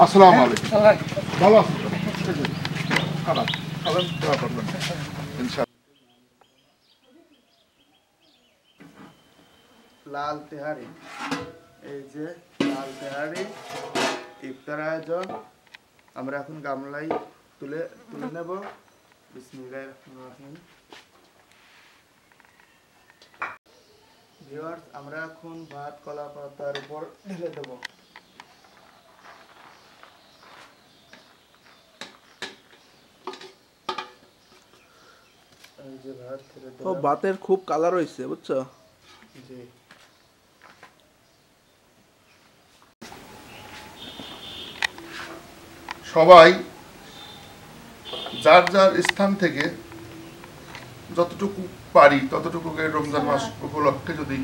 আসসালামু আলাইকুম। ভালো আছেন? খারাপ খাবেন, দোয়া করবেন ইনশাআল্লাহ। লাল তেহারি, এই যে লাল তেহারি ইফতার আয়োজন। আমরা এখন গামলায় তুলে নেব। বিসমিল্লাহির রহমানির রহিম। ভিউয়ার্স, আমরা এখন ভাত কলা পাতার উপর ঢেলে দেব। এই যে ভাত ঢেলে দেব। ও ভাতের খুব কালার হইছে বুঝছো? জি। সবাই যার যার স্থান থেকে যতটুকু পারি ততটুকু রমজান মাস উপলক্ষে যদি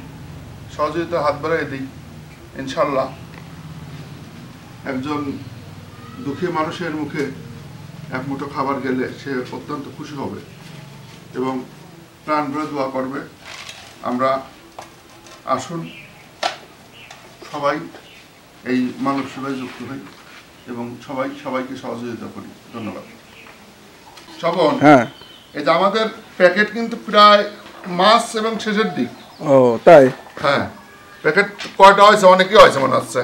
সহযোগিতা হাত বাড়িয়ে দিই, ইনশাল্লাহ একজন দুঃখী মানুষের মুখে এক মুঠো খাবার গেলে সে অত্যন্ত খুশি হবে এবং প্রাণ ভরে দোয়া করবে। আমরা আসুন সবাই এই মানব সেবায় যুক্ত হই এবং সবাইকে সহযোগিতা করি। ধন্যবাদ। স্বপন, হ্যাঁ, এই যে আমাদের প্যাকেট কিন্তু প্রায় মাস এবং শেষের দিক। ও তাই? হ্যাঁ, প্যাকেট কয়টা হয়েছে? অনেকই হয়েছে মনে হচ্ছে।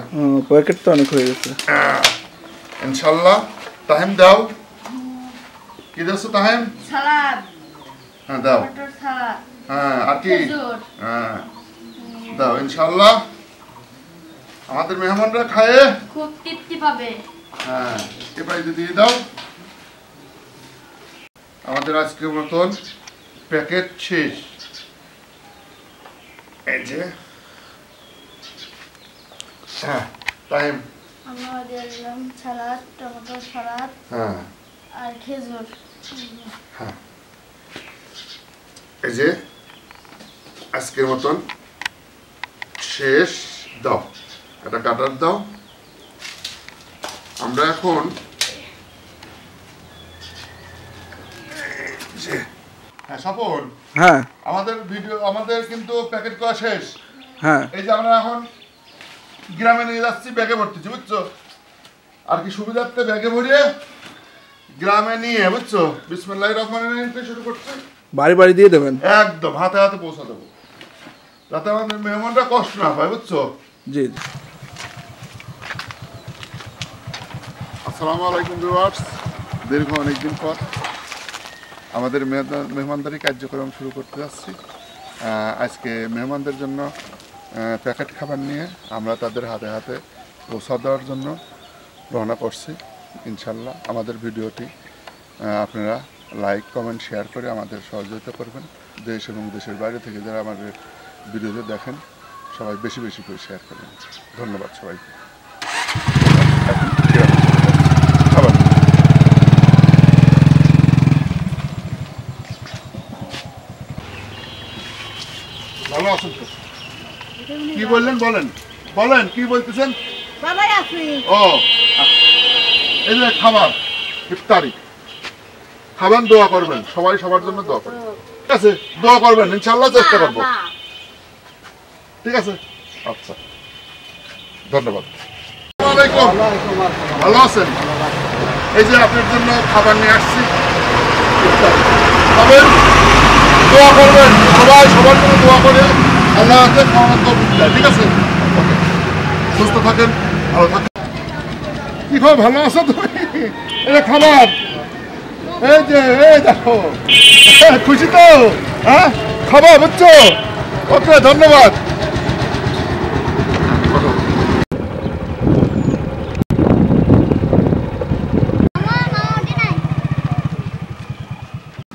প্যাকেট তো অনেক হয়ে গেছে। ইনশাল্লাহ। তাহিম দাও, কি দিচ্ছ তাহিম? সালাদ। হ্যাঁ দাও। মটর সালাদ। হ্যাঁ, আর কি? খেজুর। হ্যাঁ দাও ইনশাল্লাহ। আমাদের মেহমানরা খায় খুব তৃপ্তি পাবে। হ্যাঁ, এবারে দিয়ে দাও। আমাদের আজকের মতন প্যাকেট শেষ। এই যে হ্যাঁ তাইম। আমরা দিয়ে দিলাম সালাদ, টমেটো সালাদ হ্যাঁ আর খেজুর। হ্যাঁ, এই যে আজকের মতন শেষ। দাও, এটা কাটার দাও। আমরা এখন হ্যাঁ স্বপন, হ্যাঁ আমাদের কিন্তু প্যাকেট করা শেষ। হ্যাঁ, এই যে আমরা এখন গ্রামে নিয়ে যাচ্ছি, ব্যাগে ভরতেছি বুঝছো। আর কি সুবিধার্থে ব্যাগে ভরিয়ে গ্রামে নিয়ে বুঝছো বিসমিল্লাহির রহমানির রহিম থেকে শুরু করছে। বাড়ি বাড়ি দিয়ে দেবেন? একদম হাতে হাতে পৌঁছে দেবো, যাতে আমাদের মেহমানরা কষ্ট না পায় বুঝছো। জি। আসসালামু আলাইকুম ভিউয়ার্স। দীর্ঘ অনেকদিন পর আমাদের মেহমানদারি কার্যক্রম শুরু করতে যাচ্ছি। আজকে মেহমানদের জন্য প্যাকেট খাবার নিয়ে আমরা তাদের হাতে হাতে পৌঁছা দেওয়ার জন্য রওনা করছি। ইনশাল্লাহ আমাদের ভিডিওটি আপনারা লাইক কমেন্ট শেয়ার করে আমাদের সহযোগিতা করবেন। দেশ এবং দেশের বাইরে থেকে যারা আমাদের ভিডিওতে দেখেন সবাই বেশি বেশি করে শেয়ার করবেন। ধন্যবাদ সবাইকে। খাবার ভালো আছেন তো? কি বললেন বলেন কি বলতেছেন? ও এই যে খাবার ইফতারি খাবেন, দোয়া করবেন, সবাই সবার জন্য দোয়া করবেন। ঠিক আছে, দোয়া করবেন, ইনশাল্লাহ চেষ্টা করবো। ঠিক আছে, আচ্ছা ধন্যবাদ। ভালো আছেন? এই যে আপনার জন্য খাবার নিয়ে আসছি, খাবেন, দোয়া করবেন, সবাই সবার জন্য দোয়া করে আল্লাহ হাতে খাওয়ানোর তৌফিক দেয়। ঠিক আছে, সুস্থ থাকেন, ভালো থাকেন। কি খবর, ভালো আছো তুমি? এটা খাবার, এই যে এই দেখো, খুশি তো? হ্যাঁ, খাবার বুঝছো? ওকে, ধন্যবাদ।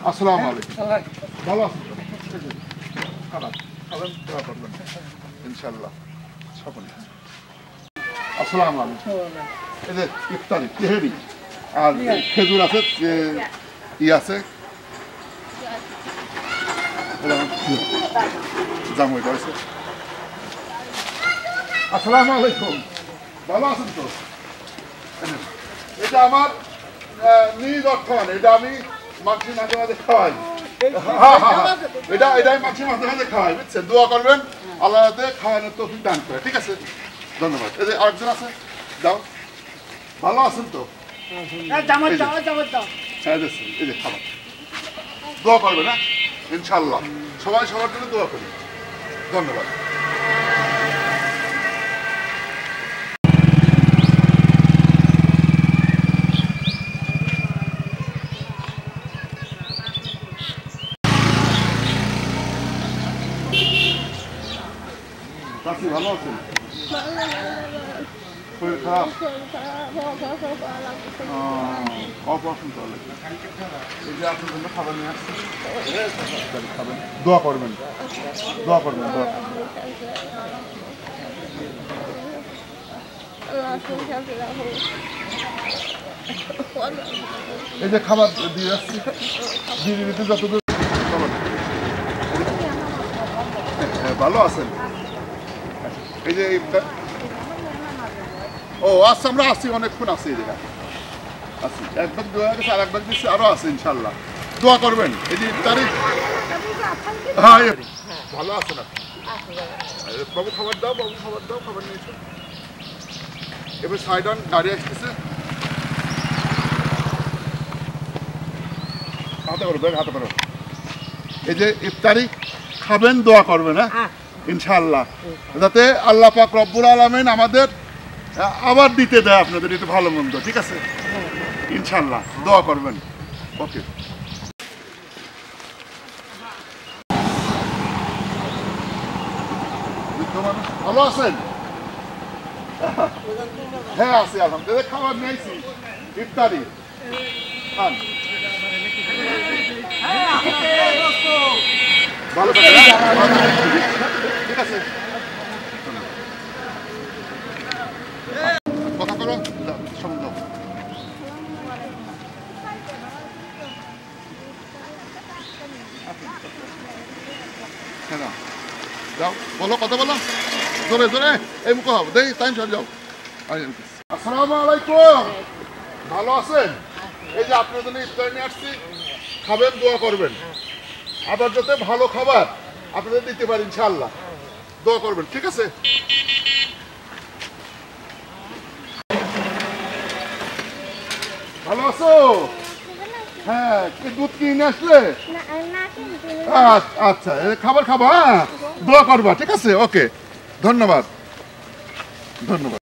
আসসালামু আলাইকুম। ভালো আছেন? খারাপ খাবেন, দোয়া করবেন ইনশাল্লাহ সকলে। আসসালামু আলাইকুম। এই যে ইফতারি তেহারি আর খেজুর আছে, ই আছে, জামুই রয়েছে। আসসালামু আলাইকুম। ভালো আছেন তো? এটা আমার নিজ অর্থায়ন, এটা আমি মাছি মাঝে মাঝে খাওয়াই। এটাই মাছি মাঝে মাঝে খাওয়াই, বুঝছেন? দোয়া করবেন আল্লাহ খাওয়ানোর তৌফিক দান করে। ঠিক আছে, ধন্যবাদ। এই যে আরেকজন আছে, দাও। ভালো আছেন তো? হ্যাঁ দিচ্ছি, এই যে খাবার। দোয়া করবে না ইনশাল্লাহ, সবাই সবার জন্য দোয়া করি। ধন্যবাদ। চাচি ভালো আছেন? শরীর খারাপ? অপারেশন চলে। এই যে আপনার জন্য খাবার নিয়ে আসছি, খাবেন, দোয়া করবেন, দোয়া করবেন, দোয়া করবেন। এই যে খাবার দিয়ে আসছি, দিয়ে দিতে যতদূর খাবার। ভালো আছেন? এই যে ও আচ্ছা, আমরা আসছি, অনেকক্ষণ আছি এই জায়গায় আছি। এক ব্যাগ দোয়া গেছে, আর এক ব্যাগ দিচ্ছি, আরও আছে ইনশাল্লাহ। দোয়া করবেন। এই যে তারিখ, হ্যাঁ ভালো আছেন আপনি? বাবু খাবার দাও, বাবু খাবার দাও, খাবার নিয়েছো। এবার সাইডন গাড়ি আসতেছে, হাতে করো, ব্যাগ হাতে করো। এই যে ইফতারি খাবেন, দোয়া করবেন, হ্যাঁ ইনশাআল্লাহ, যাতে আল্লাহ পাক রব্বুল আলামিন আমাদের আবার দিতে দেয় আপনাদের একটু ভালো মন্দ, ঠিক আছে ইনশাআল্লাহ, দোয়া করবেন। ওকে। ভালো আছেন? হ্যাঁ আছি আলহামদুলিল্লাহ। খাবার নিয়েছি, ইফতারি খান। ভালো থাকবেন, ঠিক আছে। কথা করো, শব্দ হ্যাঁ, যাও বলো, কথা বলো জোরে জোরে, এই মুখ দেখি তাই যাও। আসসালামু আলাইকুম, ভালো আছেন? এই যে আপনার জন্য ইফতার নিয়ে আসছি, খাবেন, দোয়া করবেন, আবার যাতে ভালো খাবার আপনাদের দিতে পারি ইনশাআল্লাহ, দোয়া করবেন, ঠিক আছে। ভালো আছো? হ্যাঁ, দুধ কিনে আসলে? আচ্ছা, খাবার খাবা, হ্যাঁ দোয়া করবা, ঠিক আছে। ওকে, ধন্যবাদ, ধন্যবাদ।